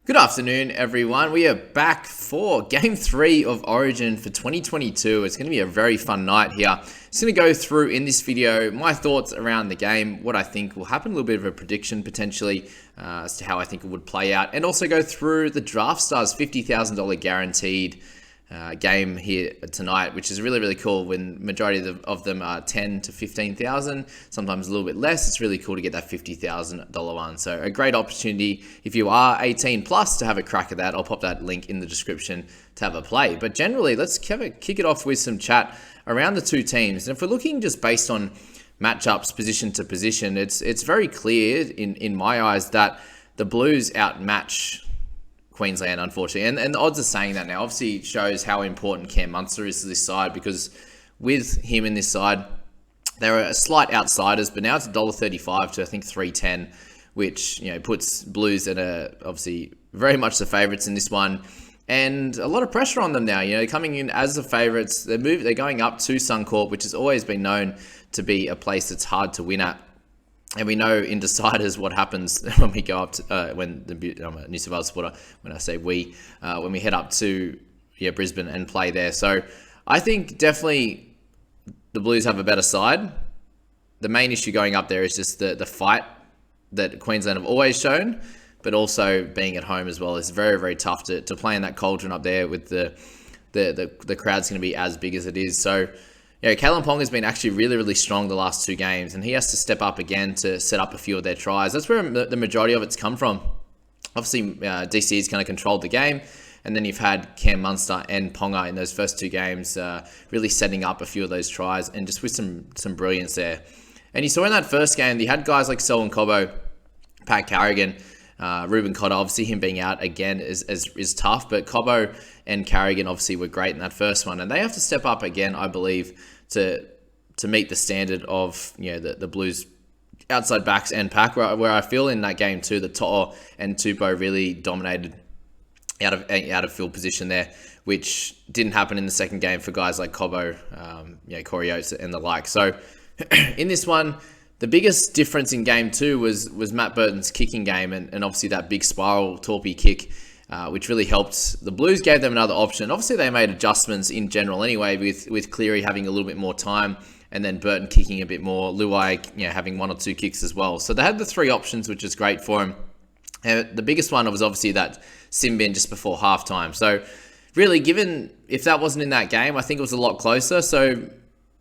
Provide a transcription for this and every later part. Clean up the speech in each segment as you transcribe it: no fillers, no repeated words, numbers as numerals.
Good afternoon, everyone. We are back for Game 3 of Origin for 2022. It's going to be a very fun night here. Just going to go through in this video my thoughts around the game, what I think will happen, a little bit of a prediction potentially as to how I think it would play out, and also go through the Draftstars $50,000 guaranteed game here tonight, which is really cool when majority of them are 10 to 15,000, sometimes a little bit less. It's really cool to get that $50,000 one. So a great opportunity if you are 18 plus to have a crack at that. I'll pop that link in the description to have a play. But generally, let's kick it off with some chat around the two teams. And if we're looking just based on matchups position to position, it's very clear in my eyes that the Blues outmatch Queensland, unfortunately. And the odds are saying that now. Obviously, it shows how important Cam Munster is to this side, because with him in this side, there are slight outsiders, but now it's $1.35 to I think $3.10, which puts Blues at obviously very much the favourites in this one, and a lot of pressure on them now. Coming in as the favourites, they're going up to Suncorp, which has always been known to be a place that's hard to win at. And we know in deciders what happens when we go up to, I'm a New South Wales supporter, when I say when we head up to Brisbane and play there. So I think definitely the Blues have a better side. The main issue going up there is just the fight that Queensland have always shown, but also being at home as well is very tough to play in that cauldron up there with the crowd's going to be as big as it is. So Kalen Pong has been actually really strong the last two games, and he has to step up again to set up a few of their tries. That's where the majority of it's come from. Obviously, DC's kind of controlled the game, and then you've had Cam Munster and Ponga in those first two games really setting up a few of those tries, and just with some brilliance there. And you saw in that first game, you had guys like Selwyn Cobbo, Pat Carrigan, Ruben Cotter. Obviously, him being out again is tough, but Cobbo and Carrigan obviously were great in that first one, and they have to step up again, I believe, to meet the standard of the Blues outside backs and pack, where I feel in that game too, the To'o and Tupou really dominated out of field position there, which didn't happen in the second game for guys like Cobbo, Corey Oates and the like. So in this one, the biggest difference in game two was Matt Burton's kicking game, and obviously that big spiral torpy kick, which really helped. The Blues gave them another option. Obviously, they made adjustments in general anyway, with Cleary having a little bit more time, and then Burton kicking a bit more, Luai having one or two kicks as well. So they had the three options, which is great for him. And the biggest one was obviously that sin bin just before halftime. So really, given if that wasn't in that game, I think it was a lot closer. So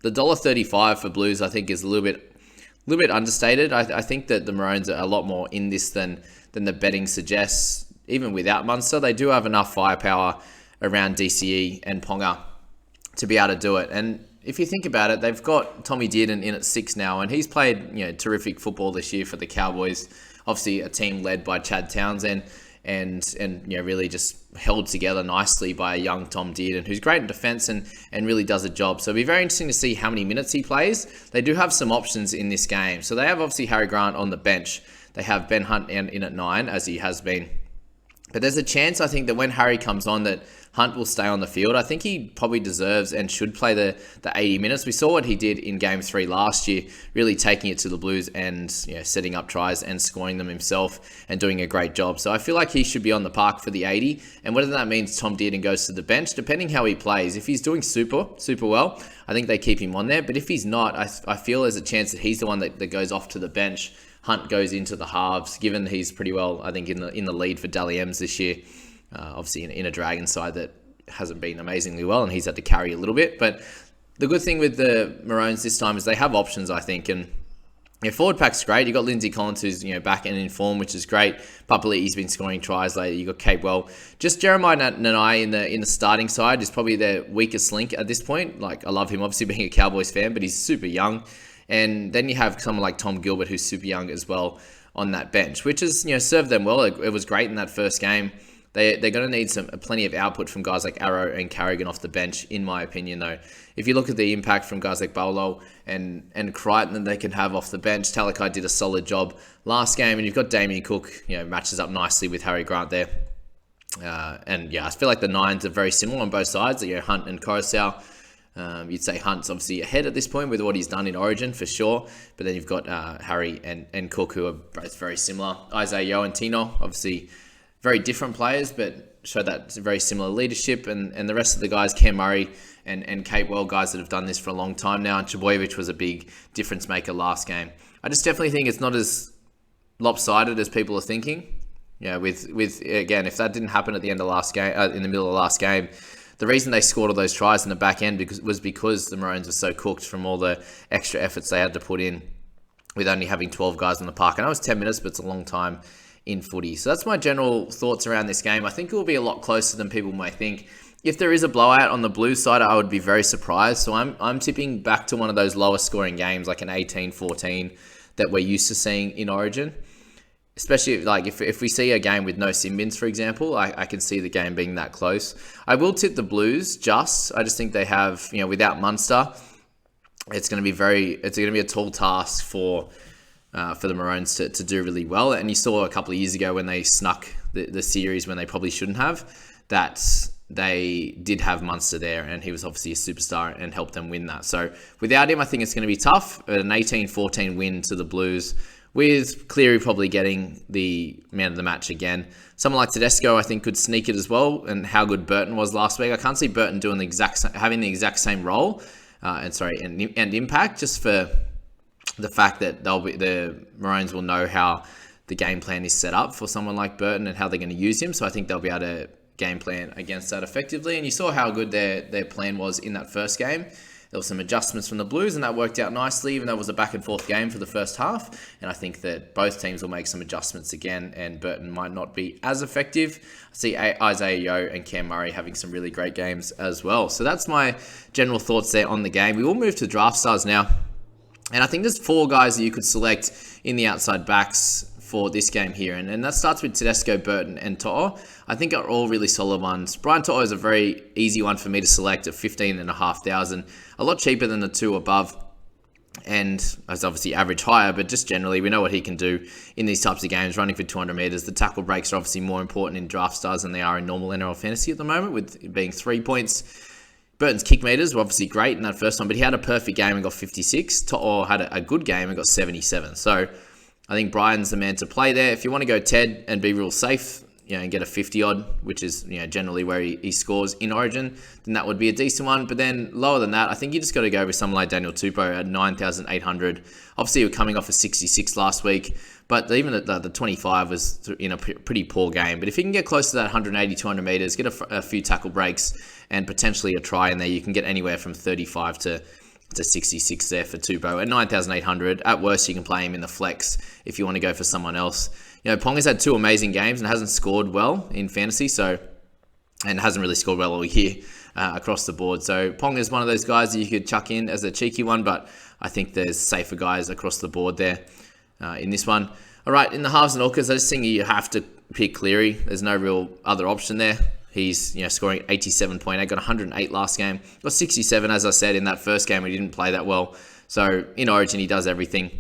the $1.35 for Blues, I think, is a little bit understated. I think that the Maroons are a lot more in this than the betting suggests. Even without Munster, they do have enough firepower around DCE and Ponga to be able to do it. And if you think about it, they've got Tommy Dearden in at 6 now, and he's played terrific football this year for the Cowboys. Obviously, a team led by Chad Townsend, and really just held together nicely by a young Tom Dearden, who's great in defence and really does a job. So it'll be very interesting to see how many minutes he plays. They do have some options in this game. So they have obviously Harry Grant on the bench. They have Ben Hunt in at 9, as he has been. But there's a chance, I think, that when Harry comes on, that Hunt will stay on the field. I think he probably deserves and should play the 80 minutes. We saw what he did in Game 3 last year, really taking it to the Blues and setting up tries and scoring them himself and doing a great job. So I feel like he should be on the park for the 80. And whether that means Tom Dearden goes to the bench, depending how he plays. If he's doing super well, I think they keep him on there. But if he's not, I feel there's a chance that he's the one that goes off to the bench. Hunt goes into the halves, given he's pretty well, I think, in the lead for Dally M's this year. Obviously in a Dragon side that hasn't been amazingly well, and he's had to carry a little bit. But the good thing with the Maroons this time is they have options, I think, and forward pack's great. You've got Lindsay Collins, who's back and in form, which is great. Papali'i's been scoring tries lately. You've got Capewell. Just Jeremiah Nanai in the starting side is probably their weakest link at this point. Like, I love him, obviously, being a Cowboys fan, but he's super young. And then you have someone like Tom Gilbert, who's super young as well, on that bench, which has served them well. It was great in that first game. They're going to need plenty of output from guys like Arrow and Carrigan off the bench, in my opinion, though. If you look at the impact from guys like Bolo and Crichton that they can have off the bench, Talakai did a solid job last game, and you've got Damien Cook, matches up nicely with Harry Grant there. I feel like the 9s are very similar on both sides. Hunt and Coruscant. You'd say Hunt's obviously ahead at this point with what he's done in Origin for sure, but then you've got Harry and Cook, who are both very similar. Isaiah Yeo and Tino, obviously very different players, but showed that very similar leadership. And the rest of the guys, Cam Murray and Kate Well, guys that have done this for a long time now. And Trbojevic was a big difference maker last game. I just definitely think it's not as lopsided as people are thinking. Yeah, with again, if that didn't happen at the end of last game, in the middle of last game, the reason they scored all those tries in the back end was because the Maroons were so cooked from all the extra efforts they had to put in with only having 12 guys on the park. I know it's 10 minutes, but it's a long time in footy. So that's my general thoughts around this game. I think it will be a lot closer than people may think. If there is a blowout on the Blues side, I would be very surprised. So I'm tipping back to one of those lower scoring games, like an 18-14 that we're used to seeing in Origin. Especially like if we see a game with no sin bins, for example, I can see the game being that close. I will tip the Blues I just think they have, without Munster, it's going to be a tall task for the Maroons to do really well. And you saw a couple of years ago when they snuck the series when they probably shouldn't have, that they did have Munster there, and he was obviously a superstar and helped them win that. So without him, I think it's going to be tough. An 18-14 win to the Blues, with Cleary probably getting the man of the match again. Someone like Tedesco, I think, could sneak it as well, and how good Burton was last week. I can't see Burton doing having the exact same role and impact, just for the fact that the Maroons will know how the game plan is set up for someone like Burton and how they're going to use him. So I think they'll be able to game plan against that effectively. And you saw how good their plan was in that first game. There were some adjustments from the Blues, and that worked out nicely, even though it was a back and forth game for the first half. And I think that both teams will make some adjustments again, and Burton might not be as effective. I see Isaiah Yeo and Cam Murray having some really great games as well. So that's my general thoughts there on the game. We will move to Draftstars now. And I think there's 4 guys that you could select in the outside backs for this game here. And that starts with Tedesco, Burton, and To'o. I think are all really solid ones. Brian To'o is a very easy one for me to select at 15,500. A lot cheaper than the 2 above. And as obviously average higher, but just generally, we know what he can do in these types of games, running for 200 meters. The tackle breaks are obviously more important in Draftstars than they are in normal NRL fantasy at the moment, with it being 3 points. Burton's kick meters were obviously great in that first one, but he had a perfect game and got 56. To'o had a good game and got 77. So I think Brian's the man to play there. If you want to go Ted and be real safe, and get a 50 odd, which is generally where he scores in Origin, then that would be a decent one. But then lower than that, I think you just got to go with someone like Daniel Tupou at 9,800. Obviously, we're coming off a 66 last week, but even the 25 was in a pretty poor game. But if you can get close to that 180, 200 meters, get a few tackle breaks and potentially a try in there, you can get anywhere from 35 to 66 there for Tupou at 9,800. At worst, you can play him in the flex if you want to go for someone else. Ponga's had 2 amazing games and hasn't scored well in fantasy, and hasn't really scored well all year across the board. So Ponga's one of those guys that you could chuck in as a cheeky one, but I think there's safer guys across the board there in this one. All right, in the halves and orcas, I just think you have to pick Cleary. There's no real other option there. He's scoring 87.8, got 108 last game, got 67, as I said, in that first game. He didn't play that well. So in Origin, he does everything.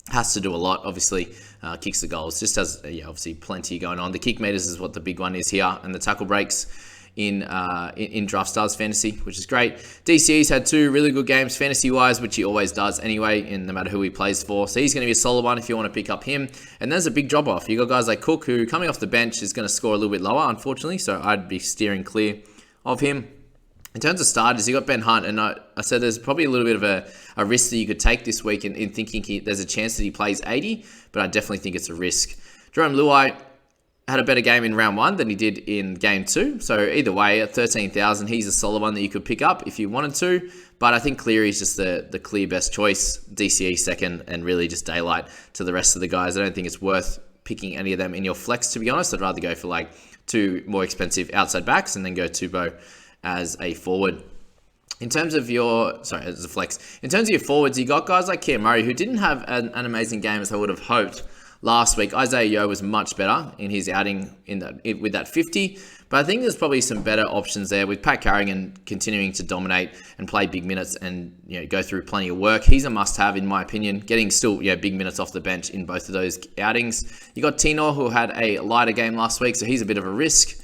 Has to do a lot, obviously. Kicks the goals. Just has, obviously, plenty going on. The kick meters is what the big one is here, and the tackle breaks in Draftstars fantasy, which is great. T&Cs had 2 really good games fantasy-wise, which he always does anyway, no matter who he plays for. So he's going to be a solid one if you want to pick up him. And there's a big drop-off. You got guys like Cook, who coming off the bench is going to score a little bit lower, unfortunately. So I'd be steering clear of him. In terms of starters, you got Ben Hunt, and I said there's probably a little bit of a risk that you could take this week in thinking there's a chance that he plays 80, but I definitely think it's a risk. Jerome Luai had a better game in round 1 than he did in game 2, so either way, at 13,000, he's a solid one that you could pick up if you wanted to, but I think Cleary is just the clear best choice. DCE second, and really just daylight to the rest of the guys. I don't think it's worth picking any of them in your flex, to be honest. I'd rather go for like 2 more expensive outside backs and then go Tupou as a forward. In terms of as a flex. In terms of your forwards, you got guys like Cam Murray, who didn't have an amazing game as I would have hoped last week. Isaiah Yeo was much better in his outing with that 50, but I think there's probably some better options there with Pat Carrigan continuing to dominate and play big minutes and go through plenty of work. He's a must-have in my opinion, getting still big minutes off the bench in both of those outings. You got Tino, who had a lighter game last week, so he's a bit of a risk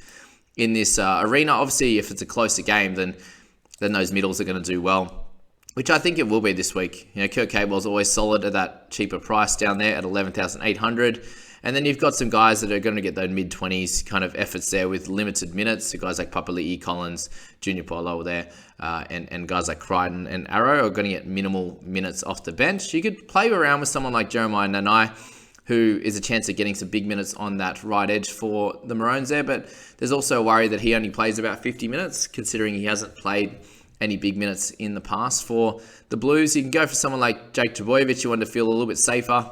in this arena. Obviously, if it's a closer game, then those middles are going to do well. which I think it will be this week. You know, Kurt Cable's always solid at that cheaper price down there at 11,800. And then you've got some guys that are going to get those mid-20s kind of efforts there with limited minutes. So guys like Papali'i, Collins, Junior Polo there, and guys like Crichton and Arrow are going to get minimal minutes off the bench. You could play around with someone like Jeremiah Nanai, who is a chance of getting some big minutes on that right edge for the Maroons there. But there's also a worry that he only plays about 50 minutes, considering he hasn't played any big minutes in the past for the Blues. You can go for someone like Jake Trbojevic. You want to feel a little bit safer,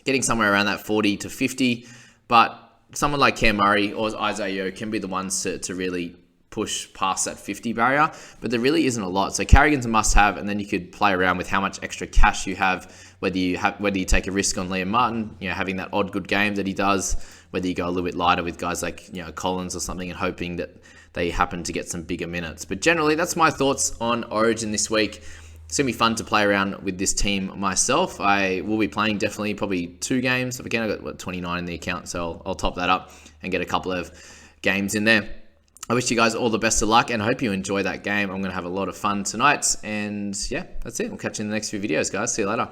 getting somewhere around that 40 to 50. But someone like Cam Murray or Isaiah Yeo can be the ones to really push past that 50 barrier. But there really isn't a lot. So Carrigan's a must-have, and then you could play around with how much extra cash you have, whether you take a risk on Liam Martin, you know, having that odd good game that he does, whether you go a little bit lighter with guys like, you know, Collins or something and hoping that they happen to get some bigger minutes. But generally, that's my thoughts on Origin this week. It's going to be fun to play around with this team myself. I will be playing definitely probably 2 games. Again, I've got 29 in the account, so I'll top that up and get a couple of games in there. I wish you guys all the best of luck and I hope you enjoy that game. I'm going to have a lot of fun tonight. And yeah, that's it. We'll catch you in the next few videos, guys. See you later.